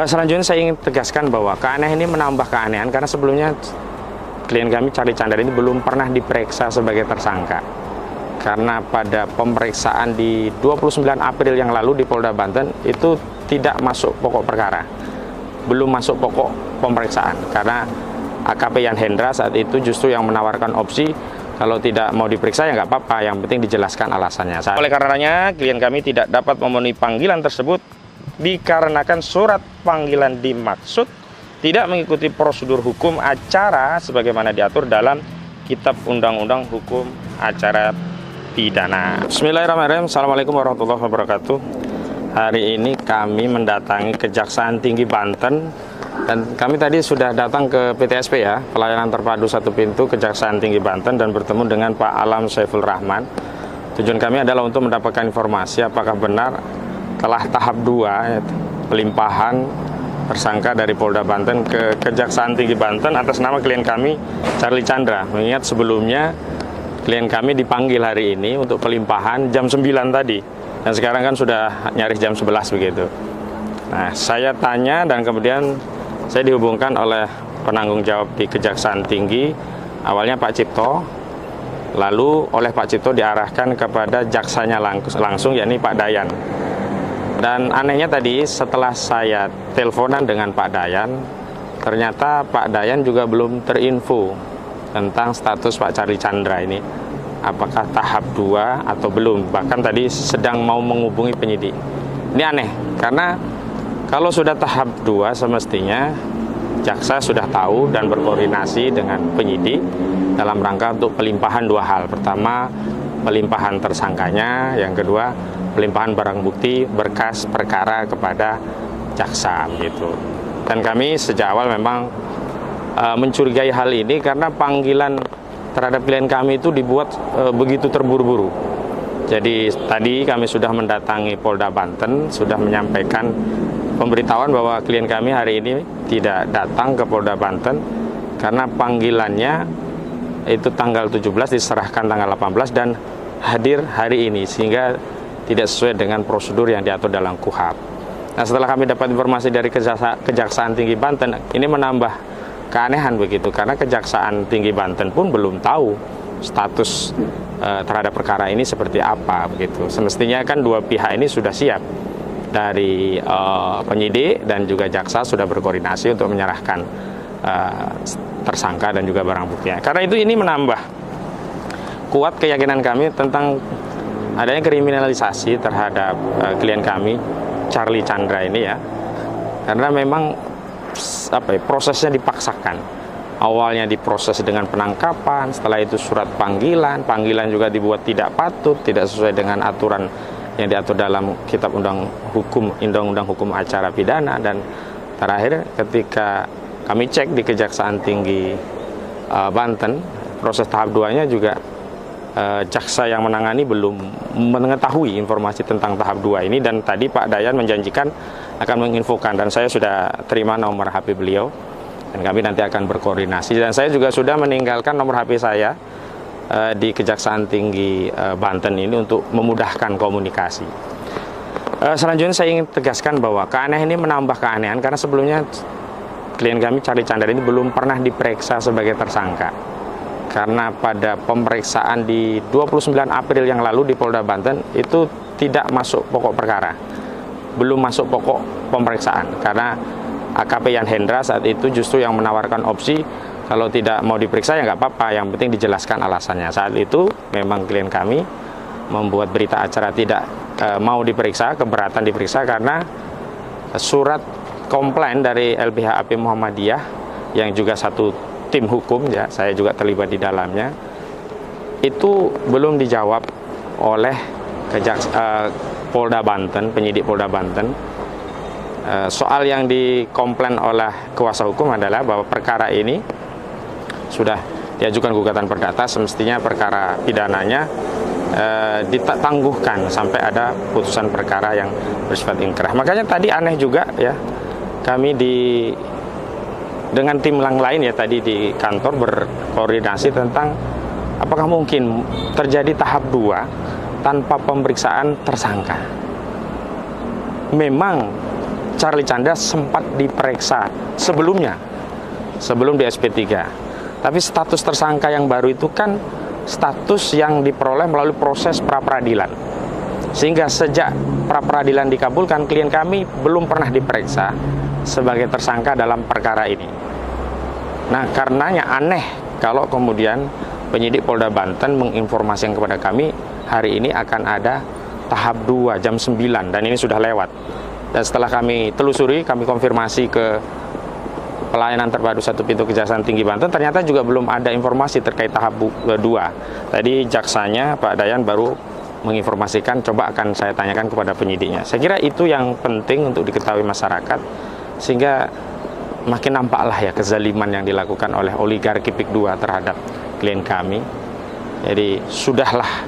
Selanjutnya saya ingin tegaskan bahwa keanehan ini menambah keanehan karena sebelumnya klien kami Charlie Chandra ini belum pernah diperiksa sebagai tersangka. Karena pada pemeriksaan di 29 April yang lalu di Polda Banten itu tidak masuk pokok perkara. Belum masuk pokok pemeriksaan karena AKP Yan Hendra saat itu justru yang menawarkan opsi kalau tidak mau diperiksa ya nggak apa-apa, yang penting dijelaskan alasannya. Oleh karenanya klien kami tidak dapat memenuhi panggilan tersebut dikarenakan surat panggilan dimaksud tidak mengikuti prosedur hukum acara sebagaimana diatur dalam Kitab Undang-Undang Hukum Acara Pidana. Bismillahirrahmanirrahim. Assalamualaikum warahmatullahi wabarakatuh. Hari ini kami mendatangi Kejaksaan Tinggi Banten dan kami tadi sudah datang ke PTSP ya, Pelayanan Terpadu Satu Pintu Kejaksaan Tinggi Banten, dan bertemu dengan Pak Alam Saiful Rahman. Tujuan kami adalah untuk mendapatkan informasi apakah benar telah tahap 2 ya, pelimpahan tersangka dari Polda Banten ke Kejaksaan Tinggi Banten atas nama klien kami Charlie Chandra. Mengingat sebelumnya klien kami dipanggil hari ini untuk pelimpahan jam 9 tadi, dan sekarang kan sudah nyaris jam 11 begitu. Nah, saya tanya dan kemudian saya dihubungkan oleh penanggung jawab di Kejaksaan Tinggi, awalnya Pak Cipto, lalu oleh Pak Cipto diarahkan kepada jaksanya langsung yakni Pak Dayan. Dan anehnya tadi setelah saya teleponan dengan Pak Dayan, ternyata Pak Dayan juga belum terinfo tentang status Pak Charlie Chandra ini, apakah tahap 2 atau belum. Bahkan tadi sedang mau menghubungi penyidik. Ini aneh, karena kalau sudah tahap 2 semestinya jaksa sudah tahu dan berkoordinasi dengan penyidik dalam rangka untuk pelimpahan 2 hal. Pertama, pelimpahan tersangkanya, yang kedua pelimpahan barang bukti berkas perkara kepada jaksa gitu. Dan kami sejak awal memang mencurigai hal ini karena panggilan terhadap klien kami itu dibuat begitu terburu-buru. Jadi tadi kami sudah mendatangi Polda Banten, sudah menyampaikan pemberitahuan bahwa klien kami hari ini tidak datang ke Polda Banten karena panggilannya itu tanggal 17, diserahkan tanggal 18 dan hadir hari ini, sehingga tidak sesuai dengan prosedur yang diatur dalam KUHP. Nah, setelah kami dapat informasi dari Kejaksaan Tinggi Banten, ini menambah keanehan begitu, karena Kejaksaan Tinggi Banten pun belum tahu status terhadap perkara ini seperti apa begitu. Semestinya kan dua pihak ini sudah siap, dari penyidik dan juga jaksa sudah berkoordinasi untuk menyerahkan tersangka dan juga barang buktinya. Karena itu ini menambah kuat keyakinan kami tentang adanya kriminalisasi terhadap klien kami Charlie Chandra ini ya, karena memang prosesnya dipaksakan. Awalnya diproses dengan penangkapan, setelah itu surat panggilan juga dibuat tidak patut, tidak sesuai dengan aturan yang diatur dalam Kitab Undang-Undang Hukum Acara Pidana, dan terakhir ketika kami cek di Kejaksaan Tinggi Banten, proses tahap 2-nya juga jaksa yang menangani belum mengetahui informasi tentang tahap 2 ini, dan tadi Pak Dayan menjanjikan akan menginfokan, dan saya sudah terima nomor HP beliau dan kami nanti akan berkoordinasi, dan saya juga sudah meninggalkan nomor HP saya di Kejaksaan Tinggi Banten ini untuk memudahkan komunikasi. Selanjutnya saya ingin tegaskan bahwa keanehan ini menambah keanehan karena sebelumnya klien kami Charlie Chandra ini belum pernah diperiksa sebagai tersangka. Karena pada pemeriksaan di 29 April yang lalu di Polda Banten itu tidak masuk pokok perkara, belum masuk pokok pemeriksaan, karena AKP Yan Hendra saat itu justru yang menawarkan opsi kalau tidak mau diperiksa ya nggak apa-apa, yang penting dijelaskan alasannya. Saat itu memang klien kami membuat berita acara tidak mau diperiksa, keberatan diperiksa karena surat komplain dari LBH AP Muhammadiyah yang juga satu tim hukum ya, saya juga terlibat di dalamnya, itu belum dijawab oleh Polda Banten, penyidik Polda Banten. Soal yang dikomplain oleh kuasa hukum adalah bahwa perkara ini sudah diajukan gugatan perdata, semestinya perkara pidananya ditangguhkan sampai ada putusan perkara yang bersifat inkrah. Makanya tadi aneh juga ya, kami dengan tim yang lain ya tadi di kantor berkoordinasi tentang apakah mungkin terjadi tahap 2 tanpa pemeriksaan tersangka. Memang Charlie Chandra sempat diperiksa sebelumnya, sebelum di SP3. Tapi status tersangka yang baru itu kan status yang diperoleh melalui proses pra-peradilan. Sehingga sejak pra-peradilan dikabulkan, klien kami belum pernah diperiksa sebagai tersangka dalam perkara ini. Nah, karenanya aneh kalau kemudian penyidik Polda Banten menginformasikan kepada kami hari ini akan ada tahap 2 jam 9 dan ini sudah lewat. Dan setelah kami telusuri, kami konfirmasi ke pelayanan terpadu satu pintu Kejaksaan Tinggi Banten, ternyata juga belum ada informasi terkait tahap 2. Tadi jaksanya Pak Dayan baru menginformasikan, coba akan saya tanyakan kepada penyidiknya. Saya kira itu yang penting untuk diketahui masyarakat, sehingga makin nampaklah ya kezaliman yang dilakukan oleh oligarki PIK 2 terhadap klien kami. Jadi sudahlah,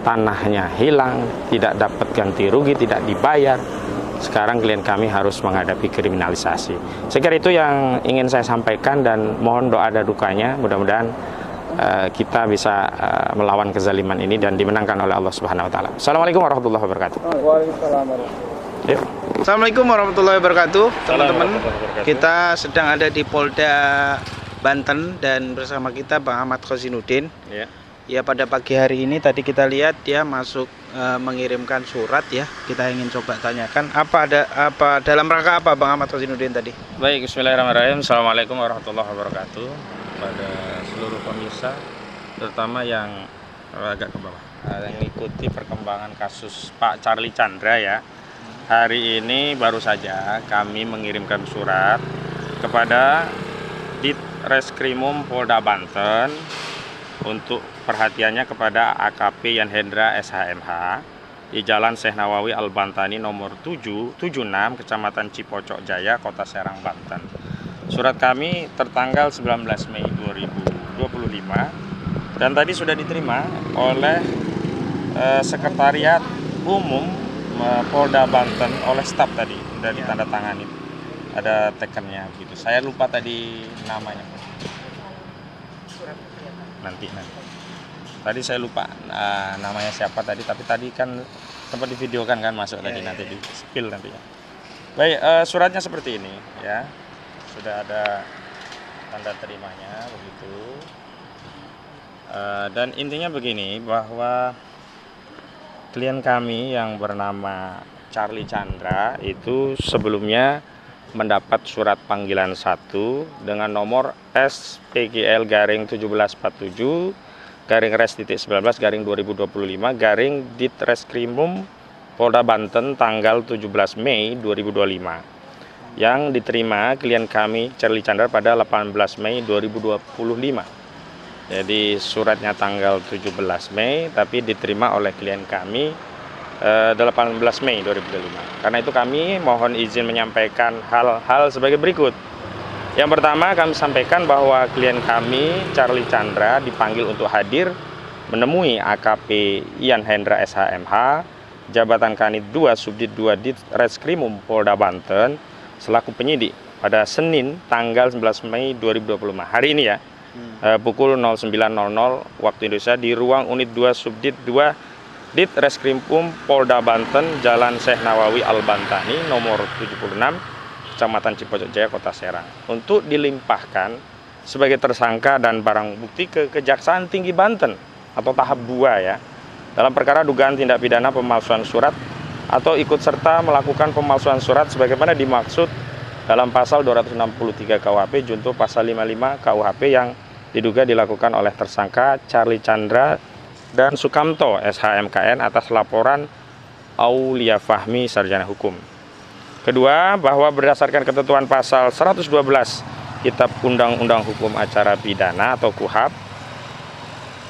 tanahnya hilang, tidak dapat ganti rugi, tidak dibayar. Sekarang klien kami harus menghadapi kriminalisasi. Saya kira itu yang ingin saya sampaikan dan mohon doa dan dukanya. Mudah-mudahan kita bisa melawan kezaliman ini dan dimenangkan oleh Allah Subhanahu wa taala. Assalamualaikum warahmatullahi wabarakatuh. Waalaikumsalam warahmatullahi wabarakatuh. Assalamualaikum warahmatullahi wabarakatuh, teman-teman. Kita sedang ada di Polda Banten dan bersama kita Bang Ahmad Khosinuddin. Ya, pada pagi hari ini tadi kita lihat dia masuk mengirimkan surat ya. Kita ingin coba tanyakan apa dalam rangka apa Bang Ahmad Khosinuddin tadi? Baik, bismillahirrahmanirrahim. Assalamualaikum warahmatullahi wabarakatuh pada seluruh pemirsa, terutama yang agak ke bawah, yang mengikuti perkembangan kasus Pak Charlie Chandra ya. Hari ini baru saja kami mengirimkan surat kepada Ditreskrimum Polda Banten untuk perhatiannya kepada AKP Yan Hendra SHMH di Jalan Syekh Nawawi Al-Bantani nomor 76, Kecamatan Cipocok Jaya, Kota Serang, Banten. Surat kami tertanggal 19 Mei 2025 dan tadi sudah diterima oleh Sekretariat Umum Polda Banten oleh staf tadi, sudah ditandatangani, ada tekennya gitu. Saya lupa tadi namanya. Nanti. Tadi saya lupa namanya siapa tadi, tapi tadi kan sempat divideokan kan masuk tadi, nanti di spill nantinya. Baik, suratnya seperti ini ya. Sudah ada tanda terimanya begitu. Dan intinya begini, bahwa klien kami yang bernama Charlie Chandra itu sebelumnya mendapat surat panggilan 1 dengan nomor SPGL-1747/Res-19/2025 Ditreskrimum Polda Banten tanggal 17 Mei 2025 yang diterima klien kami Charlie Chandra pada 18 Mei 2025. Jadi suratnya tanggal 17 Mei tapi diterima oleh klien kami 18 Mei 2025. Karena itu kami mohon izin menyampaikan hal-hal sebagai berikut. Yang pertama, kami sampaikan bahwa klien kami Charlie Chandra dipanggil untuk hadir menemui AKP Yan Hendra SHMH, Jabatan Kanit 2 Subdit 2 Ditreskrimum Polda Banten selaku penyidik pada Senin tanggal 11 Mei 2025. Hari ini ya. Pukul 09.00 waktu Indonesia di ruang unit 2 Subdit 2 Ditreskrimum Polda Banten, Jalan Syekh Nawawi Al-Bantani nomor 76, Kecamatan Cipocok Jaya, Kota Serang, untuk dilimpahkan sebagai tersangka dan barang bukti ke Kejaksaan Tinggi Banten atau tahap 2 ya, dalam perkara dugaan tindak pidana pemalsuan surat atau ikut serta melakukan pemalsuan surat sebagaimana dimaksud dalam pasal 263 KUHP junto pasal 55 KUHP yang diduga dilakukan oleh tersangka Charlie Chandra dan Sukamto SHMKN atas laporan Aulia Fahmi Sarjana Hukum. Kedua, bahwa berdasarkan ketentuan pasal 112 Kitab Undang-Undang Hukum Acara Pidana atau KUHAP,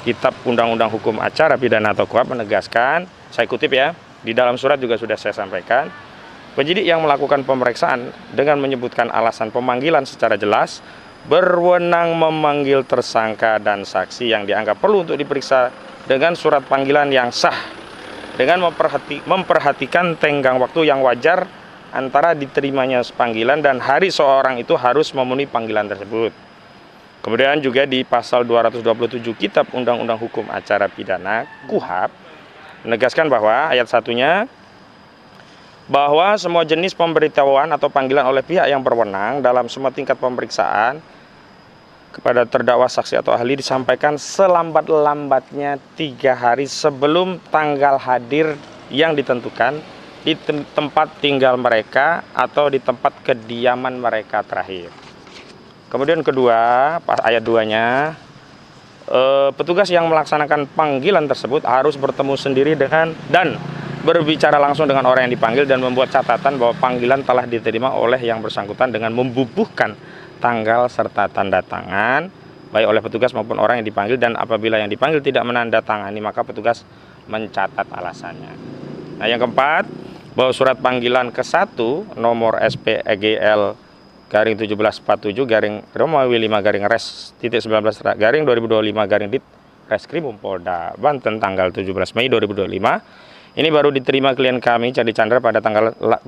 Kitab Undang-Undang Hukum Acara Pidana atau KUHAP menegaskan, saya kutip ya, di dalam surat juga sudah saya sampaikan, penyidik yang melakukan pemeriksaan dengan menyebutkan alasan pemanggilan secara jelas berwenang memanggil tersangka dan saksi yang dianggap perlu untuk diperiksa dengan surat panggilan yang sah dengan memperhatikan tenggang waktu yang wajar antara diterimanya panggilan dan hari seorang itu harus memenuhi panggilan tersebut. Kemudian juga di pasal 227 Kitab Undang-Undang Hukum Acara Pidana KUHAP menegaskan bahwa ayat 1-nya bahwa semua jenis pemberitahuan atau panggilan oleh pihak yang berwenang dalam semua tingkat pemeriksaan kepada terdakwa, saksi atau ahli disampaikan selambat-lambatnya 3 hari sebelum tanggal hadir yang ditentukan di tempat tinggal mereka atau di tempat kediaman mereka terakhir. Kemudian kedua, ayat 2-nya, petugas yang melaksanakan panggilan tersebut harus bertemu sendiri dengan dan berbicara langsung dengan orang yang dipanggil dan membuat catatan bahwa panggilan telah diterima oleh yang bersangkutan dengan membubuhkan tanggal serta tanda tangan baik oleh petugas maupun orang yang dipanggil, dan apabila yang dipanggil tidak menandatangani maka petugas mencatat alasannya. Nah, yang keempat, bahwa surat panggilan ke-1 nomor SPEGL garing 1747 garing Romawi 5 garing Res titik 19 garing 2025 garing Dit Reskrimum Polda Banten tanggal 17 Mei 2025 ini baru diterima klien kami Charlie Chandra pada tanggal 18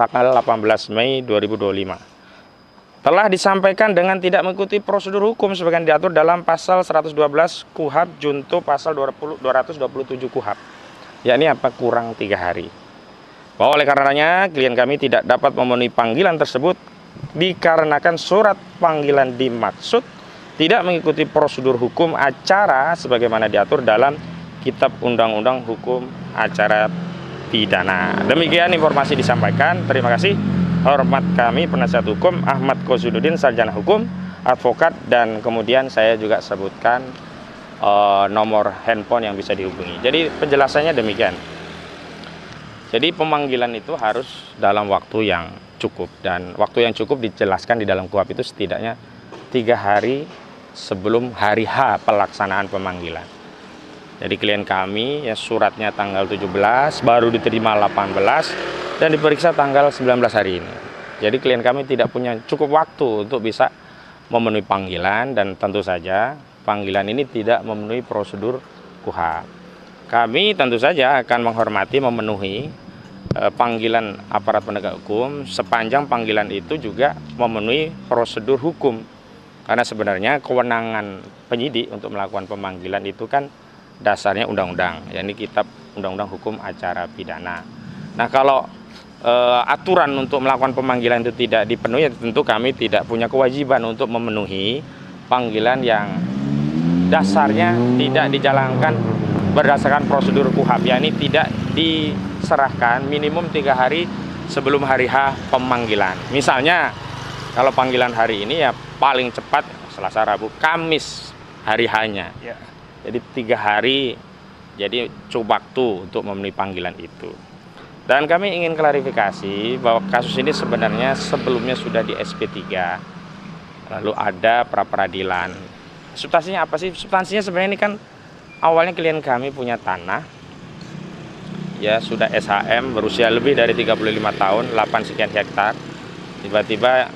Mei 2025. Telah disampaikan dengan tidak mengikuti prosedur hukum sebagaimana diatur dalam pasal 112 KUHP junto pasal 227 KUHP, yakni apa, kurang 3 hari. Bahwa oleh karenanya klien kami tidak dapat memenuhi panggilan tersebut dikarenakan surat panggilan dimaksud tidak mengikuti prosedur hukum acara sebagaimana diatur dalam Kitab Undang-Undang Hukum Acara Pidana. Demikian informasi disampaikan. Terima kasih. Hormat kami penasihat hukum Ahmad Khosinuddin, sarjana hukum, advokat, dan kemudian saya juga sebutkan nomor handphone yang bisa dihubungi. Jadi penjelasannya demikian. Jadi pemanggilan itu harus dalam waktu yang cukup, dan waktu yang cukup dijelaskan di dalam KUHP itu setidaknya 3 hari sebelum hari H pelaksanaan pemanggilan. Jadi klien kami ya suratnya tanggal 17, baru diterima 18 dan diperiksa tanggal 19 hari ini. Jadi klien kami tidak punya cukup waktu untuk bisa memenuhi panggilan, dan tentu saja panggilan ini tidak memenuhi prosedur KUHP. Kami tentu saja akan menghormati memenuhi panggilan aparat penegak hukum sepanjang panggilan itu juga memenuhi prosedur hukum. Karena sebenarnya kewenangan penyidik untuk melakukan pemanggilan itu kan dasarnya undang-undang, yakni Kitab Undang-Undang Hukum Acara Pidana. Nah, kalau aturan untuk melakukan pemanggilan itu tidak dipenuhi, tentu kami tidak punya kewajiban untuk memenuhi panggilan yang dasarnya tidak dijalankan berdasarkan prosedur KUHP, yakni tidak diserahkan minimum 3 hari sebelum hari H pemanggilan. Misalnya kalau panggilan hari ini ya paling cepat Selasa, Rabu, Kamis hari H-nya. Ya. Jadi 3 hari, jadi cukup waktu untuk memenuhi panggilan itu. Dan kami ingin klarifikasi bahwa kasus ini sebenarnya sebelumnya sudah di SP3, lalu ada pra peradilan. Substansinya apa sih? Substansinya sebenarnya ini kan awalnya klien kami punya tanah, ya sudah SHM berusia lebih dari 35 tahun, 8 sekian hektar, tiba-tiba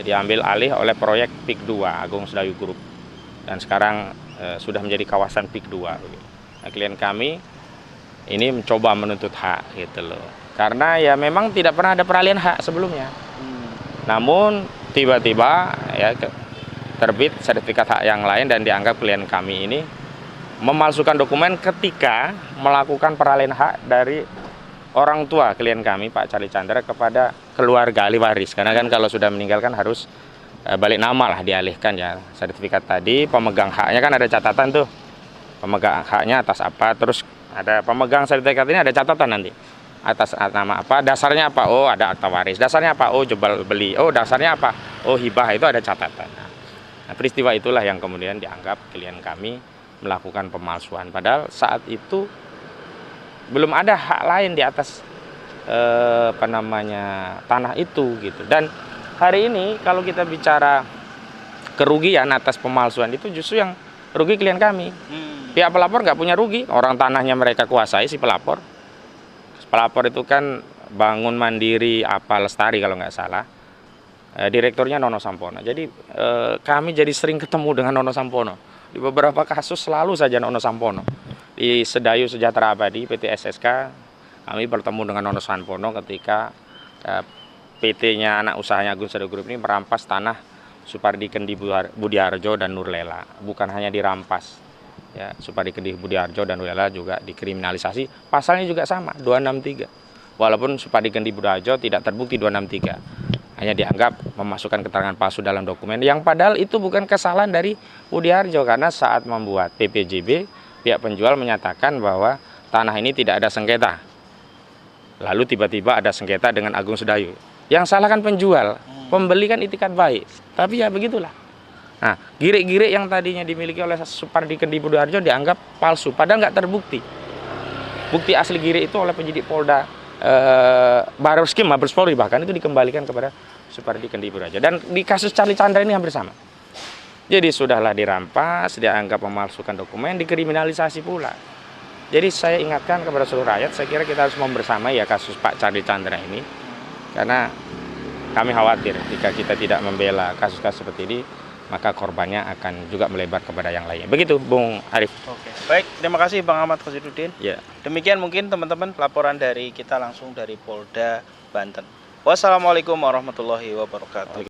diambil alih oleh proyek PIK 2 Agung Sedayu Group, dan sekarang sudah menjadi kawasan PIK 2. Nah, klien kami ini mencoba menuntut hak gitu loh, karena ya memang tidak pernah ada peralihan hak sebelumnya. Namun tiba-tiba ya terbit sertifikat hak yang lain, dan dianggap klien kami ini memalsukan dokumen ketika melakukan peralihan hak dari orang tua klien kami Pak Charlie Chandra kepada keluarga ahli waris. Karena kan kalau sudah meninggal kan harus balik nama lah, dialihkan ya. Sertifikat tadi pemegang haknya kan ada catatan tuh, pemegang haknya atas apa, terus ada pemegang sertifikat ini ada catatan nanti atas nama apa, dasarnya apa, oh ada akta waris, dasarnya apa, oh jual beli, oh dasarnya apa, oh hibah, itu ada catatan. Nah, peristiwa itulah yang kemudian dianggap klien kami melakukan pemalsuan, padahal saat itu belum ada hak lain di atas tanah itu gitu. Dan hari ini kalau kita bicara kerugian atas pemalsuan itu justru yang rugi klien kami. Pihak pelapor nggak punya rugi, orang tanahnya mereka kuasai si pelapor. Pelapor itu kan Bangun Mandiri apa Lestari kalau nggak salah. Direkturnya Nono Sampono. Jadi kami jadi sering ketemu dengan Nono Sampono. Di beberapa kasus selalu saja Nono Sampono. Di Sedayu Sejahtera Abadi PT SSK kami bertemu dengan Nono Sampono ketika PT-nya anak usahanya Agung Sedayu Group ini merampas tanah Supardi Kendi Budiarjo dan Nurlela. Bukan hanya dirampas, ya, Supardi Kendi Budiarjo dan Nurlela juga dikriminalisasi. Pasalnya juga sama, 263. walaupun Supardi Kendi Budoharjo tidak terbukti 263. Hanya dianggap memasukkan keterangan palsu dalam dokumen, yang padahal itu bukan kesalahan dari Budiharjo, karena saat membuat PPJB, pihak penjual menyatakan bahwa tanah ini tidak ada sengketa. Lalu tiba-tiba ada sengketa dengan Agung Sedayu. Yang salah kan penjual, pembeli kan itikat baik. Tapi ya begitulah. Nah, girik-girik yang tadinya dimiliki oleh Supardi Kendi Budoharjo dianggap palsu, padahal nggak terbukti. Bukti asli girik itu oleh penyidik Polda Barreskrim Mabes Polri bahkan itu dikembalikan kepada Supardi Kendi Budoharjo. Dan di kasus Charlie Chandra ini hampir sama. Jadi sudahlah dirampas, dianggap memalsukan dokumen, dikriminalisasi pula. Jadi saya ingatkan kepada seluruh rakyat, saya kira kita harus membersamai ya kasus Pak Charlie Chandra ini, karena kami khawatir jika kita tidak membela kasus-kasus seperti ini, maka korbannya akan juga melebar kepada yang lainnya. Begitu, Bung Arif. Oke. Baik, terima kasih Bang Ahmad Khosinuddin. Ya. Demikian mungkin teman-teman laporan dari kita langsung dari Polda Banten. Wassalamualaikum warahmatullahi wabarakatuh.